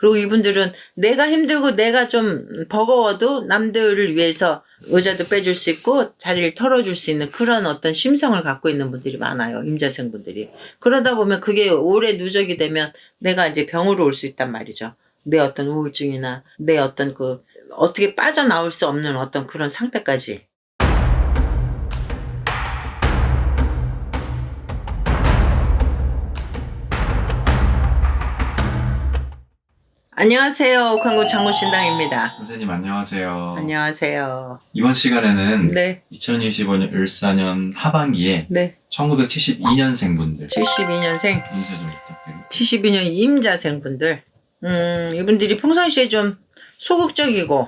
그리고 이분들은 내가 힘들고 내가 좀 버거워도 남들을 위해서 의자도 빼줄 수 있고 자리를 털어줄 수 있는 그런 어떤 심성을 갖고 있는 분들이 많아요. 임자생 분들이. 그러다 보면 그게 오래 누적이 되면 내가 이제 병으로 올 수 있단 말이죠. 내 어떤 우울증이나 내 어떤 어떻게 빠져나올 수 없는 어떤 그런 상태까지. 안녕하세요. 광고 장모신당입니다. 선생님 안녕하세요. 안녕하세요. 이번 시간에는 네. 2025년 을사년 하반기에 네. 1972년생 분들 72년생, 인사 좀 부탁드립니다. 72년 임자생 분들. 이분들이 평상시에 좀 소극적이고,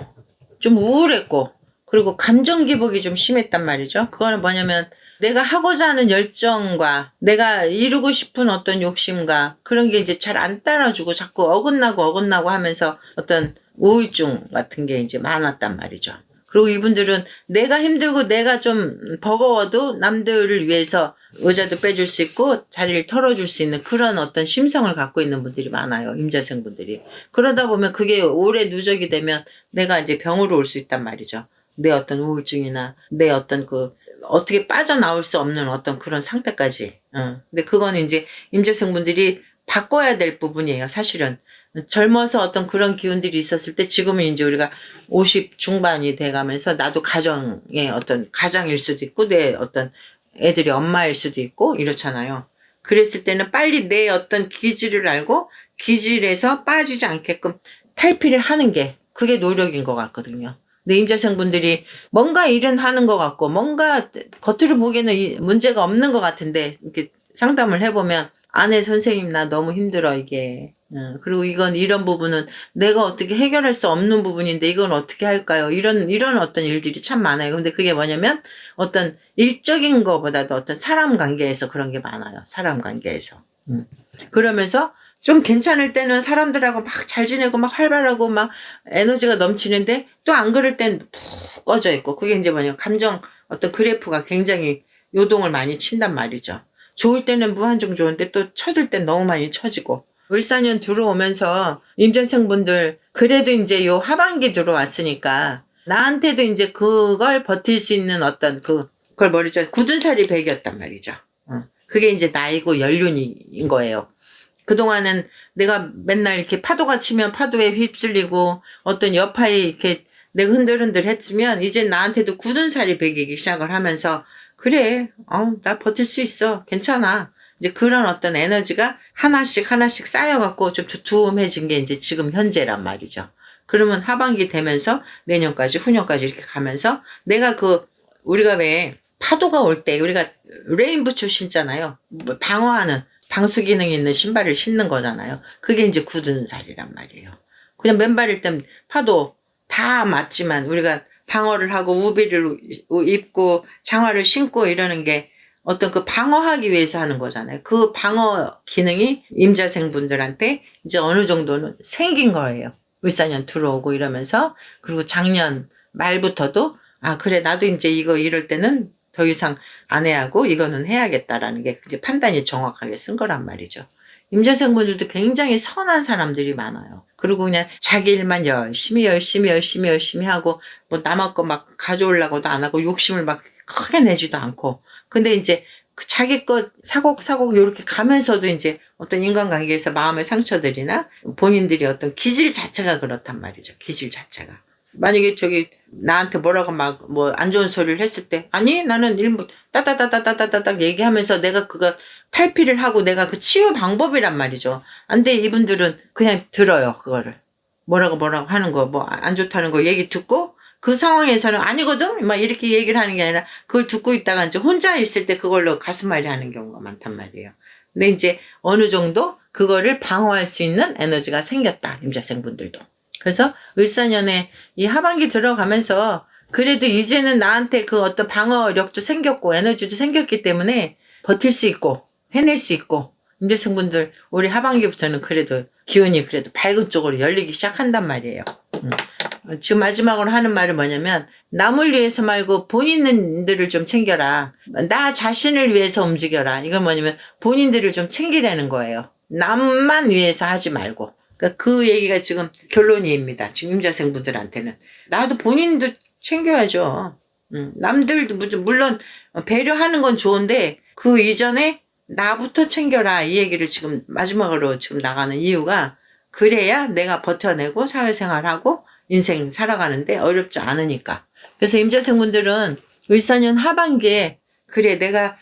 좀 우울했고, 그리고 감정 기복이 좀 심했단 말이죠. 그거는 뭐냐면, 내가 하고자 하는 열정과 내가 이루고 싶은 어떤 욕심과 그런 게 이제 잘 안 따라주고 자꾸 어긋나고 하면서 어떤 우울증 같은 게 이제 많았단 말이죠. 그리고 이분들은 내가 힘들고 내가 좀 버거워도 남들을 위해서 의자도 빼줄 수 있고 자리를 털어줄 수 있는 그런 어떤 심성을 갖고 있는 분들이 많아요. 임자생 분들이. 그러다 보면 그게 오래 누적이 되면 내가 이제 병으로 올 수 있단 말이죠. 내 어떤 우울증이나 내 어떤 어떻게 빠져나올 수 없는 어떤 그런 상태까지. 근데 그건 이제 임자생 분들이 바꿔야 될 부분이에요, 사실은. 젊어서 어떤 그런 기운들이 있었을 때 지금은 이제 우리가 50 중반이 돼가면서 나도 가정의 어떤 가장일 수도 있고 내 어떤 애들이 엄마일 수도 있고 이렇잖아요. 그랬을 때는 빨리 내 어떤 기질을 알고 기질에서 빠지지 않게끔 탈피를 하는 게 그게 노력인 것 같거든요. 근데 임자생 분들이 뭔가 일은 하는 것 같고 뭔가 겉으로 보기에는 문제가 없는 것 같은데 이렇게 상담을 해보면 아내 선생님 나 너무 힘들어 이게. 그리고 이런 부분은 내가 어떻게 해결할 수 없는 부분인데 이건 어떻게 할까요? 이런 어떤 일들이 참 많아요. 근데 그게 뭐냐면 어떤 일적인 거보다도 어떤 사람 관계에서 그런 게 많아요. 사람 관계에서. 그러면서 좀 괜찮을 때는 사람들하고 막 잘 지내고 막 활발하고 막 에너지가 넘치는데 또 안 그럴 땐 푹 꺼져 있고 그게 이제 뭐냐면 감정 어떤 그래프가 굉장히 요동을 많이 친단 말이죠. 좋을 때는 무한정 좋은데 또 처질 땐 너무 많이 처지고 을사년 들어오면서 임자생 분들 그래도 이제 요 하반기 들어왔으니까 나한테도 이제 그걸 버틸 수 있는 어떤 그걸 뭐랬죠? 굳은 살이 백이었단 말이죠. 그게 이제 나이고 연륜인 거예요. 그동안은 내가 맨날 이렇게 파도가 치면 파도에 휩쓸리고 어떤 여파에 이렇게 내가 흔들흔들 했으면 이제 나한테도 굳은 살이 배기기 시작을 하면서 그래, 나 버틸 수 있어. 괜찮아. 이제 그런 어떤 에너지가 하나씩 쌓여갖고 좀 두툼해진 게 이제 지금 현재란 말이죠. 그러면 하반기 되면서 내년까지, 후년까지 이렇게 가면서 내가 우리가 왜 파도가 올 때 우리가 레인부츠 신잖아요. 방어하는 방수 기능이 있는 신발을 신는 거잖아요. 그게 이제 굳은 살이란 말이에요. 그냥 맨발일 땐 파도 다 맞지만 우리가 방어를 하고 우비를 입고 장화를 신고 이러는 게 어떤 방어하기 위해서 하는 거잖아요. 그 방어 기능이 임자생 분들한테 이제 어느 정도는 생긴 거예요. 을사년 들어오고 이러면서 그리고 작년 말부터도 그래 나도 이제 이럴 때는 더 이상 안 해야고 이거는 해야겠다라는 게 이제 판단이 정확하게 쓴 거란 말이죠. 임자생 분들도 굉장히 선한 사람들이 많아요. 그리고 그냥 자기 일만 열심히 하고 뭐 남의 거 막 가져오려고도 안 하고 욕심을 막 크게 내지도 않고 근데 이제 자기 것 사곡사곡 이렇게 가면서도 이제 어떤 인간관계에서 마음의 상처들이나 본인들이 어떤 기질 자체가 그렇단 말이죠. 기질 자체가. 만약에 나한테 뭐라고 막 안 좋은 소리를 했을 때 아니 나는 일부 따다다다다다닥 얘기하면서 내가 그거 탈피를 하고 내가 그 치유 방법이란 말이죠. 근데 이분들은 그냥 들어요. 그거를 뭐라고 하는 거 뭐 안 좋다는 거 얘기 듣고 그 상황에서는 아니거든 막 이렇게 얘기를 하는 게 아니라 그걸 듣고 있다가 이제 혼자 있을 때 그걸로 가슴앓이 하는 경우가 많단 말이에요. 근데 이제 어느 정도 그거를 방어할 수 있는 에너지가 생겼다. 임자생 분들도. 그래서 을사년에 이 하반기 들어가면서 그래도 이제는 나한테 그 어떤 방어력도 생겼고 에너지도 생겼기 때문에 버틸 수 있고 해낼 수 있고 임자생 분들 올해 하반기부터는 그래도 기운이 그래도 밝은 쪽으로 열리기 시작한단 말이에요. 지금 마지막으로 하는 말은 뭐냐면 남을 위해서 말고 본인들을 좀 챙겨라. 나 자신을 위해서 움직여라. 이건 뭐냐면 본인들을 좀 챙기라는 거예요. 남만 위해서 하지 말고 그러니까 그 얘기가 지금 결론입니다. 지금 임자생분들한테는. 나도 본인도 챙겨야죠. 남들도 물론 배려하는 건 좋은데 그 이전에 나부터 챙겨라 이 얘기를 지금 마지막으로 지금 나가는 이유가 그래야 내가 버텨내고 사회생활하고 인생 살아가는데 어렵지 않으니까. 그래서 임자생분들은 을사년 하반기에 그래 내가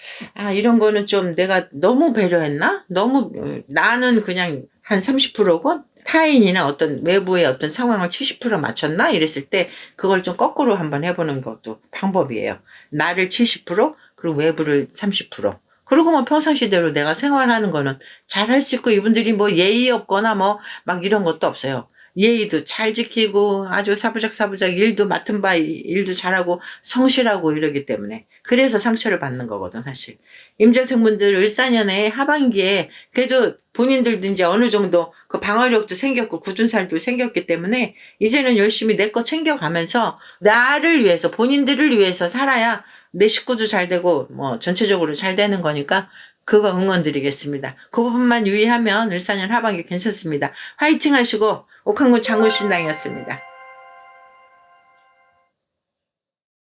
이런 거는 좀 내가 너무 배려했나? 너무 나는 그냥 한 30%고 타인이나 어떤 외부의 어떤 상황을 70% 맞췄나? 이랬을 때 그걸 좀 거꾸로 한번 해보는 것도 방법이에요. 나를 70% 그리고 외부를 30%. 그리고 뭐 평상시대로 내가 생활하는 거는 잘할 수 있고 이분들이 뭐 예의 없거나 뭐 막 이런 것도 없어요. 예의도 잘 지키고 아주 사부작 일도 맡은 바 일도 잘하고 성실하고 이러기 때문에 그래서 상처를 받는 거거든 사실. 임자생분들 을사년의 하반기에 그래도 본인들도 이제 어느 정도 그 방어력도 생겼고 굳은 살도 생겼기 때문에 이제는 열심히 내 거 챙겨가면서 나를 위해서 본인들을 위해서 살아야 내 식구도 잘 되고 뭐 전체적으로 잘 되는 거니까 그거 응원드리겠습니다. 그 부분만 유의하면 을사년 하반기 괜찮습니다. 화이팅 하시고 옥한군 장군신당이었습니다.